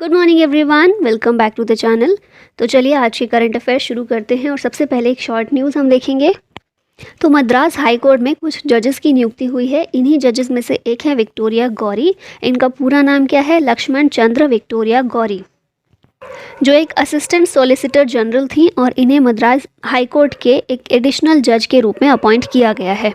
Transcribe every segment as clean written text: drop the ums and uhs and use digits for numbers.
Good morning everyone, welcome back to the channel. तो चलिए आज के करंट अफेयर्स शुरू करते हैं और सबसे पहले एक शॉर्ट न्यूज़ हम देखेंगे। तो मद्रास हाई कोर्ट में कुछ जजेस की नियुक्ति हुई है। इन्हीं जजेस में से एक है विक्टोरिया गौरी। इनका पूरा नाम क्या है? लक्ष्मण चंद्र विक्टोरिया गौरी, जो एक असिस्टेंट सॉलिसिटर जनरल थी और इन्हें मद्रास हाई कोर्ट के एक एडिशनल जज के रूप में अपॉइंट किया गया है।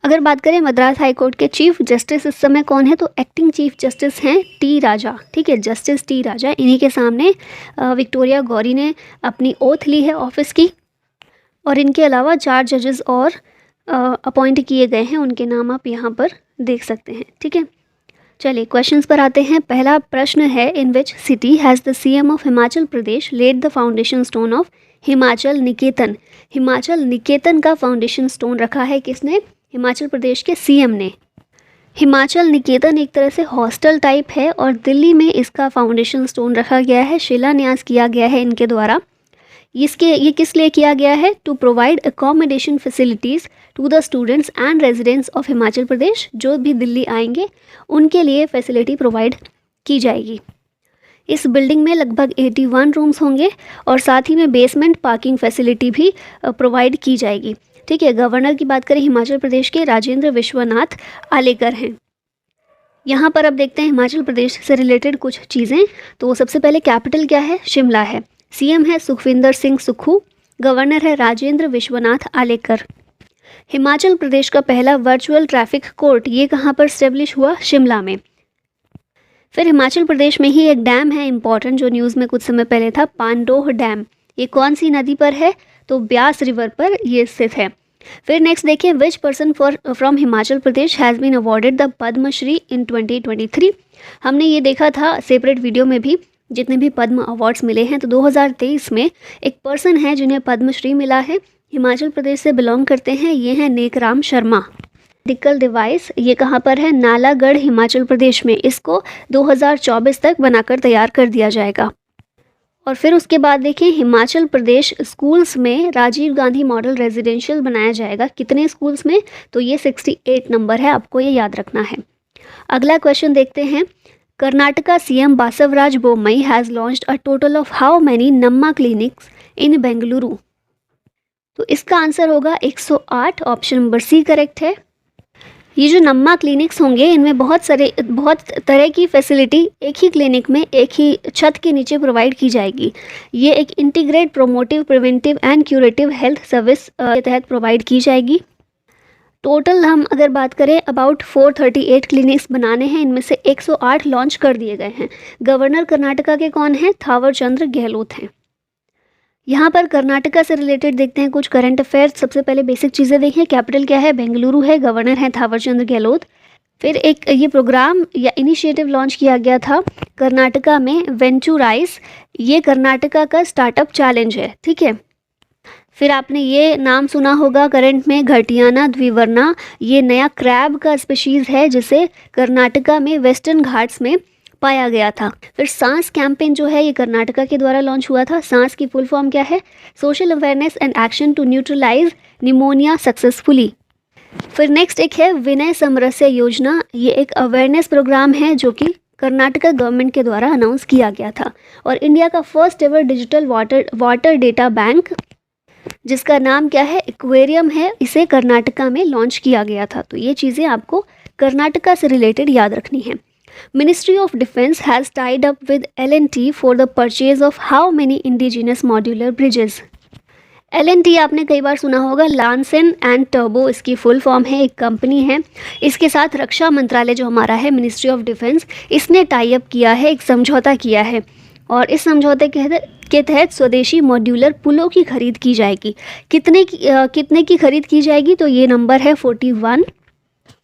अगर बात करें मद्रास हाई कोर्ट के चीफ जस्टिस इस समय कौन है, तो एक्टिंग चीफ जस्टिस हैं टी राजा। ठीक है, जस्टिस टी राजा। इन्हीं के सामने विक्टोरिया गौरी ने अपनी ओथ ली है ऑफिस की, और इनके अलावा 4 जजेस और अपॉइंट किए गए हैं। उनके नाम आप यहाँ पर देख सकते हैं। ठीक है, चलिए क्वेश्चंस पर आते हैं। पहला प्रश्न है, in which city has the CM of Himachal Pradesh laid the foundation stone of Himachal Niketan. Himachal Niketan का फाउंडेशन स्टोन रखा है किसने? हिमाचल प्रदेश के सीएम ने। हिमाचल निकेतन एक तरह से हॉस्टल टाइप है और दिल्ली में इसका फाउंडेशन स्टोन रखा गया है, शिलान्यास किया गया है इनके द्वारा। ये किस लिए किया गया है? To provide accommodation facilities to the students and residents of Himachal Pradesh. जो भी दिल्ली आएंगे उनके लिए फैसिलिटी प्रोवाइड की जाएगी। इस बिल्डिंग में लगभग 81 रूम्स होंगे और साथ ही में बेसमेंट पार्किंग फैसिलिटी भी प्रोवाइड की जाएगी। ठीक है, गवर्नर की बात करें हिमाचल प्रदेश के राजेंद्र विश्वनाथ आलेकर हैं। यहाँ पर अब देखते हैं हिमाचल प्रदेश से रिलेटेड कुछ चीज़ें। तो सबसे पहले कैपिटल क्या है? शिमला है। सीएम है सुखविंदर सिंह सुक्खू। गवर्नर है राजेंद्र विश्वनाथ आलेकर। हिमाचल प्रदेश का पहला वर्चुअल ट्रैफिक कोर्ट ये कहाँ पर स्टेब्लिश हुआ? शिमला में। फिर हिमाचल प्रदेश में ही एक डैम है इंपॉर्टेंट, जो न्यूज़ में कुछ समय पहले था, पांडोह डैम। ये कौन सी नदी पर है? तो ब्यास रिवर पर ये स्थित है। फिर नेक्स्ट देखिए, which person from Himachal Pradesh has been awarded the Padma Shri in 2023। हमने ये देखा था सेपरेट वीडियो में भी, जितने भी पद्म अवार्ड्स मिले हैं। तो 2023 में एक पर्सन है जिन्हें पद्मश्री मिला है, हिमाचल प्रदेश से बिलोंग करते हैं। ये हैं नेकराम शर्मा। मेडिकल डिवाइस ये कहाँ पर है? नालागढ़ हिमाचल प्रदेश में। इसको 2024 तक बनाकर तैयार कर दिया जाएगा। और फिर उसके बाद देखिए, हिमाचल प्रदेश स्कूल्स में राजीव गांधी मॉडल रेजिडेंशियल बनाया जाएगा। कितने स्कूल्स में? तो ये 68 नंबर है, आपको ये याद रखना है। अगला क्वेश्चन देखते हैं। Karnataka CM Basavaraj Bommai has launched a total of how many Namma clinics in Bengaluru. तो इसका आंसर होगा 108। ऑप्शन नंबर सी करेक्ट है। ये जो नम्मा क्लिनिक्स होंगे इनमें बहुत तरह की फैसिलिटी एक ही क्लिनिक में एक ही छत के नीचे प्रोवाइड की जाएगी। ये एक integrate promotive preventive and curative health service के तहत प्रोवाइड की जाएगी। टोटल हम अगर बात करें अबाउट 438 क्लिनिक्स बनाने हैं, इनमें से 108 लॉन्च कर दिए गए हैं। गवर्नर कर्नाटका के कौन हैं? थावर चंद गहलोत हैं। यहाँ पर कर्नाटका से रिलेटेड देखते हैं कुछ करंट अफेयर्स। सबसे पहले बेसिक चीज़ें देखें। कैपिटल क्या है? बेंगलुरु है। गवर्नर है थावर चंद गहलोत। फिर एक ये प्रोग्राम या इनिशिएटिव लॉन्च किया गया था कर्नाटका में, वेंचुराइज। ये कर्नाटका का स्टार्टअप चैलेंज है। ठीक है। फिर आपने ये नाम सुना होगा करंट में, घटियाना द्विवर्णा। ये नया क्रैब का स्पीशीज़ है जिसे कर्नाटका में वेस्टर्न घाट्स में पाया गया था। फिर सांस कैंपेन जो है ये कर्नाटका के द्वारा लॉन्च हुआ था। सांस की फुल फॉर्म क्या है? Social awareness and action to neutralise pneumonia successfully. फिर नेक्स्ट एक है विनय समरस्य योजना। ये एक अवेयरनेस प्रोग्राम है जो कि कर्नाटका गवर्नमेंट के द्वारा अनाउंस किया गया था। और इंडिया का first ever digital water data bank, जिसका नाम क्या है? एक्वेरियम है, इसे कर्नाटका में लॉन्च किया गया था। तो ये चीज़ें आपको कर्नाटका से रिलेटेड याद रखनी है। Ministry of Defence has tied up with L&T for the purchase of how many indigenous modular bridges? L&T आपने कई बार सुना होगा, लानसेन एंड टर्बो इसकी फुल फॉर्म है, एक कंपनी है। इसके साथ रक्षा मंत्रालय जो हमारा है, मिनिस्ट्री ऑफ डिफेंस, इसने टाई अप किया है, एक समझौता किया है। और इस समझौते के तहत स्वदेशी मॉड्यूलर पुलों की खरीद की जाएगी। कितने की खरीद की जाएगी? तो ये नंबर है 41।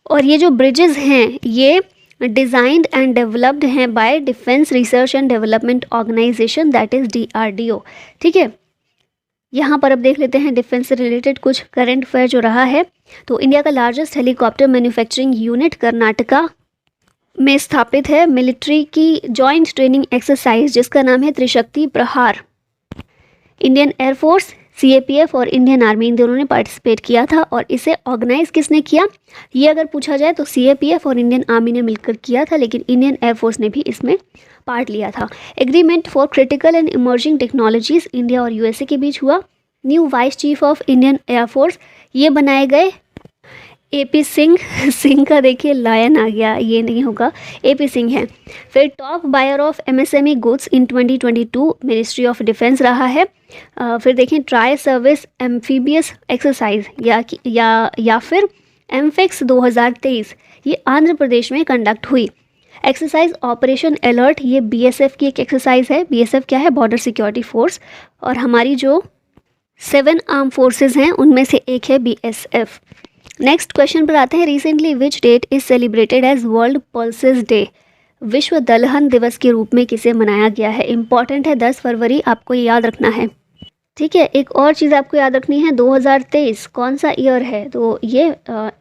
और ये जो ब्रिजेस हैं ये डिज़ाइंड एंड डेवलप्ड हैं by defence research and development organisation, that is DRDO। ठीक है, यहाँ पर अब देख लेते हैं डिफेंस से रिलेटेड कुछ करंट अफेयर जो रहा है। तो इंडिया का largest helicopter manufacturing unit Karnataka में स्थापित है। मिलिट्री की जॉइंट ट्रेनिंग एक्सरसाइज जिसका नाम है त्रिशक्ति प्रहार। इंडियन एयरफोर्स CAPF और इंडियन आर्मी, इन दोनों ने पार्टिसिपेट किया था। और इसे ऑर्गेनाइज किसने किया, ये अगर पूछा जाए तो CAPF और इंडियन आर्मी ने मिलकर किया था, लेकिन इंडियन एयरफोर्स ने भी इसमें पार्ट लिया था। Agreement for critical and emerging technologies India और USA के बीच हुआ। New vice chief of Indian air force ये बनाए गए AP सिंह। सिंह का देखिए लायन आ गया, ये नहीं होगा, AP सिंह है। फिर top buyer of MSME goods in 2022 ministry of defence रहा है। फिर देखें ट्राई सर्विस एम्फीबियस एक्सरसाइज या फिर एमफेक्स 2023 ये आंध्र प्रदेश में कंडक्ट हुई। एक्सरसाइज ऑपरेशन अलर्ट ये BSF की एक एक्सरसाइज है। BSF क्या है, बॉर्डर सिक्योरिटी फोर्स, और हमारी जो 7 आर्म फोर्सेस हैं उनमें से एक है BSF। नेक्स्ट क्वेश्चन पर आते हैं। Recently which date is celebrated as world pulses day, विश्व दलहन दिवस के रूप में किसे मनाया गया है। इंपॉर्टेंट है, 10 फरवरी आपको ये याद रखना है। ठीक है, एक और चीज़ आपको याद रखनी है, 2023 कौन सा ईयर है, तो ये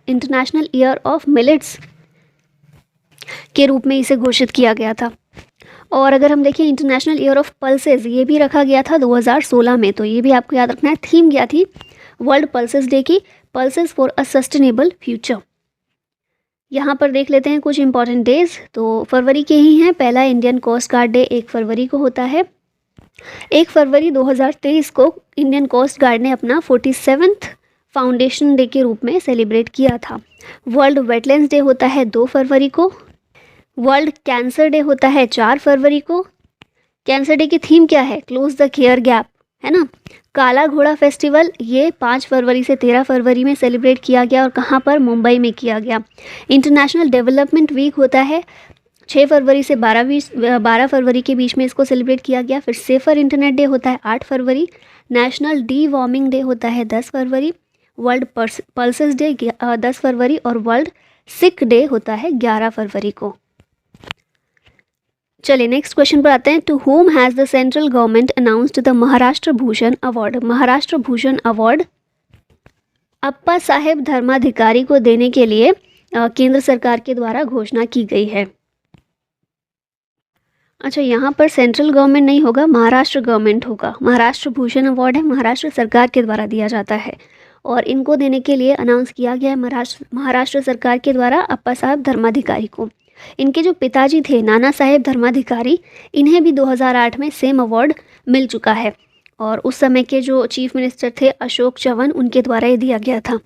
इंटरनेशनल ईयर ऑफ मिलेट्स के रूप में इसे घोषित किया गया था। और अगर हम देखें इंटरनेशनल ईयर ऑफ पल्सेस ये भी रखा गया था 2016 में, तो ये भी आपको याद रखना है। थीम क्या थी वर्ल्ड पल्सेस डे की, pulses for a sustainable future. यहाँ पर देख लेते हैं कुछ इंपॉर्टेंट डेज, तो फरवरी के ही हैं। पहला इंडियन कोस्ट गार्ड डे 1 फरवरी को होता है। 1 फरवरी 2023 को इंडियन कोस्ट गार्ड ने अपना 47th फाउंडेशन डे के रूप में सेलिब्रेट किया था। वर्ल्ड वेटलैंड्स डे होता है 2 फरवरी को। वर्ल्ड कैंसर डे होता है 4 फरवरी को। कैंसर डे की थीम क्या है, क्लोज द केयर गैप, है ना। काला घोड़ा फेस्टिवल ये 5 फरवरी से 13 फरवरी में सेलिब्रेट किया गया, और कहाँ पर, मुंबई में किया गया। इंटरनेशनल डेवलपमेंट वीक होता है 6 फरवरी से 12 फरवरी के बीच में इसको सेलिब्रेट किया गया। फिर सेफर इंटरनेट डे होता है 8 फरवरी। नेशनल डी वार्मिंग डे होता है 10 फरवरी। वर्ल्ड पल्सेस डे 10 फरवरी, और वर्ल्ड सिक डे होता है 11 फरवरी को। चलिए नेक्स्ट क्वेश्चन पर आते हैं। To whom has the central government announced the Maharashtra Bhushan award. Maharashtra Bhushan award Appa Saheb Dharmadhikari को देने के लिए केंद्र सरकार के द्वारा घोषणा की गई है। अच्छा, यहाँ पर सेंट्रल गवर्नमेंट नहीं होगा, महाराष्ट्र गवर्नमेंट होगा। महाराष्ट्र भूषण अवार्ड है, महाराष्ट्र सरकार के द्वारा दिया जाता है, और इनको देने के लिए अनाउंस किया गया है महाराष्ट्र सरकार के द्वारा अप्पा साहेब धर्माधिकारी को। इनके जो पिताजी थे नाना साहेब धर्माधिकारी, इन्हें भी 2008 में सेम अवार्ड मिल चुका है, और उस समय के जो चीफ मिनिस्टर थे अशोक चव्हाण, उनके द्वारा ये दिया गया था।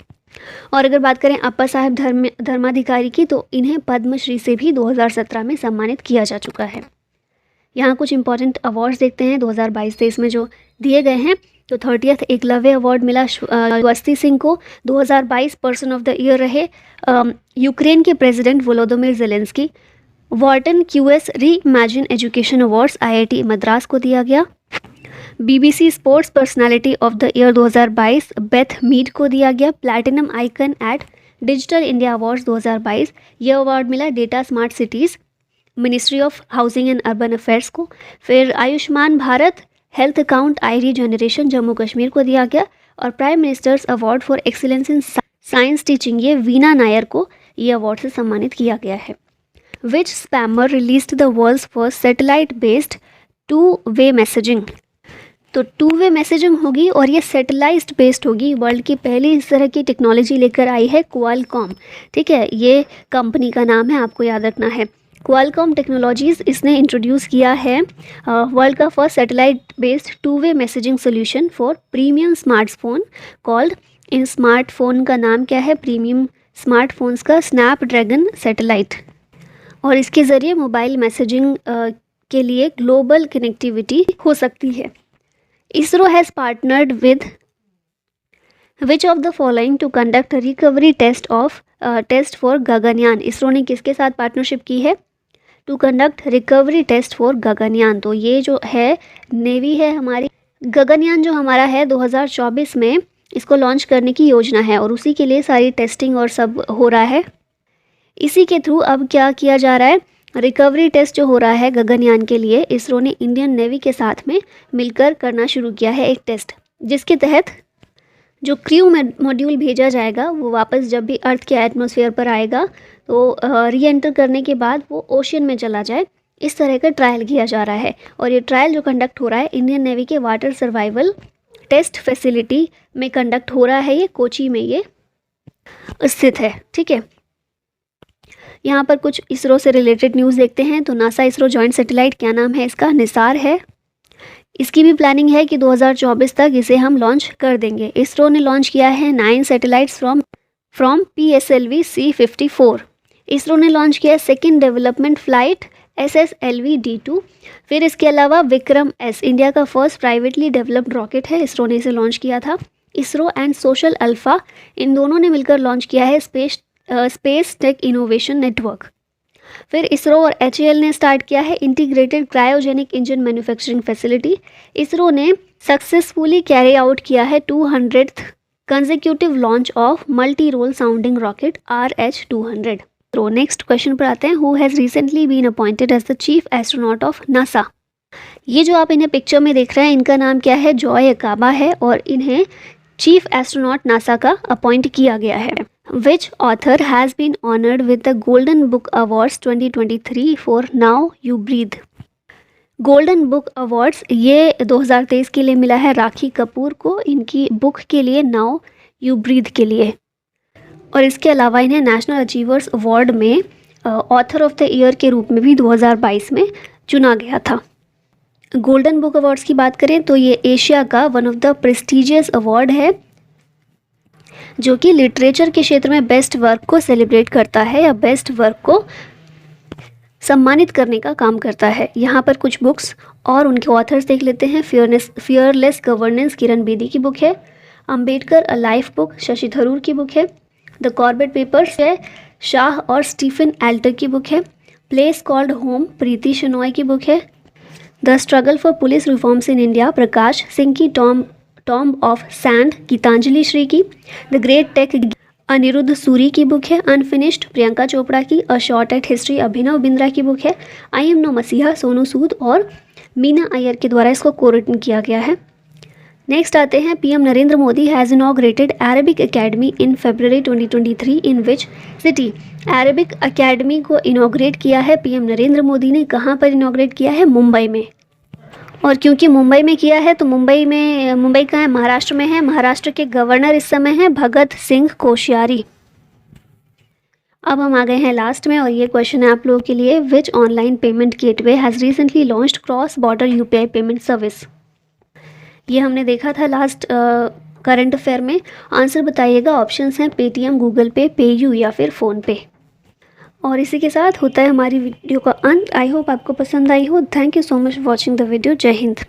और अगर बात करें अप्पा साहेब धर्माधिकारी की, तो इन्हें पद्मश्री से भी 2017 में सम्मानित किया जा चुका है। यहाँ कुछ इंपॉर्टेंट अवार्ड्स देखते हैं 2022-23 में जो दिए गए हैं। तो 30th एकलव्य अवार्ड मिला स्वस्ति सिंह को। 2022 पर्सन ऑफ द ईयर रहे यूक्रेन के president Volodymyr Zelenskyy. Wharton QS reimagine education awards IIT Madras को दिया गया। BBC sports personality of the year 2022 Beth Mead को दिया गया। Platinum icon at digital India awards 2022 ये अवार्ड मिला data smart cities ministry of housing and urban affairs को। फिर Ayushman Bharat health account ID generation Jammu Kashmir को दिया गया। और prime ministers award for excellence in science teaching ये वीना नायर को ये अवार्ड से सम्मानित किया गया है। Which spammer released the world's first satellite based two way messaging. तो 2-वे मैसेजिंग होगी, और ये सैटेलाइट बेस्ड होगी। वर्ल्ड की पहली इस तरह की टेक्नोलॉजी लेकर आई है क्वालकॉम। ठीक है, ये कंपनी का नाम है, आपको याद रखना है। क्वालकॉम टेक्नोलॉजीज़ इसने इंट्रोड्यूस किया है वर्ल्ड का first satellite based two way messaging solution for premium smartphone called. In smartphone का नाम क्या है, प्रीमियम स्मार्टफोन्स का स्नैपड्रैगन सैटेलाइट, और इसके ज़रिए मोबाइल मैसेजिंग के लिए ग्लोबल कनेक्टिविटी हो सकती है। ISRO has partnered with which of the following to conduct recovery test for Gaganyaan. ISRO ने किसके साथ पार्टनरशिप की है to conduct recovery test for Gaganyaan. तो ये जो है नेवी है हमारी, गगनयान जो हमारा है 2024 में इसको लॉन्च करने की योजना है, और उसी के लिए सारी टेस्टिंग और सब हो रहा है। इसी के थ्रू अब क्या किया जा रहा है, रिकवरी टेस्ट जो हो रहा है गगनयान के लिए, इसरो ने इंडियन नेवी के साथ में मिलकर करना शुरू किया है एक टेस्ट, जिसके तहत जो क्रू मॉड्यूल भेजा जाएगा वो वापस जब भी अर्थ के एटमॉस्फेयर पर आएगा तो री एंटर करने के बाद वो ओशन में चला जाए, इस तरह का ट्रायल किया जा रहा है। और ये ट्रायल जो कंडक्ट हो रहा है इंडियन नेवी के वाटर सर्वाइवल टेस्ट फैसिलिटी में कंडक्ट हो रहा है, ये कोची में ये स्थित है। ठीक है, यहाँ पर कुछ इसरो से रिलेटेड न्यूज़ देखते हैं। तो नासा इसरो जॉइंट सैटेलाइट, क्या नाम है इसका, निसार है। इसकी भी प्लानिंग है कि 2024 तक इसे हम लॉन्च कर देंगे। इसरो ने लॉन्च किया है 9 satellites from PSLV C54। ISRO ने लॉन्च किया सेकेंड डेवलपमेंट फ्लाइट SSLV-D2। फिर इसके अलावा विक्रम S इंडिया का फर्स्ट प्राइवेटली डेवलप्ड रॉकेट है, इसरो ने इसे लॉन्च किया था। इसरो एंड सोशल अल्फा, इन दोनों ने मिलकर लॉन्च किया है स्पेस टेक इनोवेशन नेटवर्क। फिर इसरो और HAL ने स्टार्ट किया है integrated cryogenic engine manufacturing facility. ISRO ने सक्सेसफुली कैरी आउट किया है 200th consecutive launch of multi role sounding rocket RH-200। तो नेक्स्ट क्वेश्चन पर आते हैं। Who has recently been appointed as the chief astronaut of NASA. ये जो आप इन्हें पिक्चर में देख रहे हैं, इनका नाम क्या है, जॉय अकाबा है, और इन्हें चीफ एस्ट्रोनॉट नासा का अपॉइंट किया गया है। Which author has been honored with the Golden Book Awards 2023 for Now You Breathe? Golden book awards ये 2023 के लिए मिला है राखी कपूर को, इनकी बुक के लिए, नाउ यू ब्रीथ के लिए। और इसके अलावा इन्हें नेशनल अचीवर्स अवार्ड में ऑथर ऑफ द ईयर के रूप में भी 2022 में चुना गया था। गोल्डन बुक अवार्ड्स की बात करें तो ये एशिया का one of the prestigious award है, जो कि लिटरेचर के क्षेत्र में बेस्ट वर्क को सेलिब्रेट करता है या बेस्ट वर्क को सम्मानित करने का काम करता है। यहाँ पर कुछ बुक्स और उनके ऑथर्स देख लेते हैं। फियरलेस गवर्नेंस किरण बेदी की बुक है। Ambedkar a life book Shashi Tharoor की बुक है। द कॉर्बेट पेपर्स है शाह और स्टीफन एल्टर की बुक है। Place called home Preeti Shenoy की बुक है। The struggle for police reforms in India Prakash Singh की tomb of sand Geetanjali Shree की। The great tech Anirudh Suri की बुक है। अनफिनिश्ड प्रियंका चोपड़ा की। A shot at history Abhinav Bindra की बुक है। आई एम नो मसीहा सोनू सूद और मीना अय्यर के द्वारा इसको कोरिटन किया गया है। नेक्स्ट आते हैं, PM Narendra Modi has inaugurated Arabic academy in February 2023 in which city. Arabic academy को इनॉग्रेट किया है पीएम नरेंद्र मोदी ने। कहाँ पर इनॉग्रेट किया है, मुंबई में। और क्योंकि मुंबई में किया है तो मुंबई का है, महाराष्ट्र में है। महाराष्ट्र के गवर्नर इस समय हैं भगत सिंह कोश्यारी। अब हम आ गए हैं लास्ट में, और ये क्वेश्चन है आप लोगों के लिए। Which online payment gateway has recently launched cross border UPI payment service. ये हमने देखा था लास्ट करंट अफेयर में। आंसर बताइएगा। ऑप्शंस हैं पेटीएम, गूगल पे, पेयू या फिर फ़ोनपे। और इसी के साथ होता है हमारी वीडियो का अंत। आई होप आपको पसंद आई हो। Thank you so much for watching the video. जय हिंद।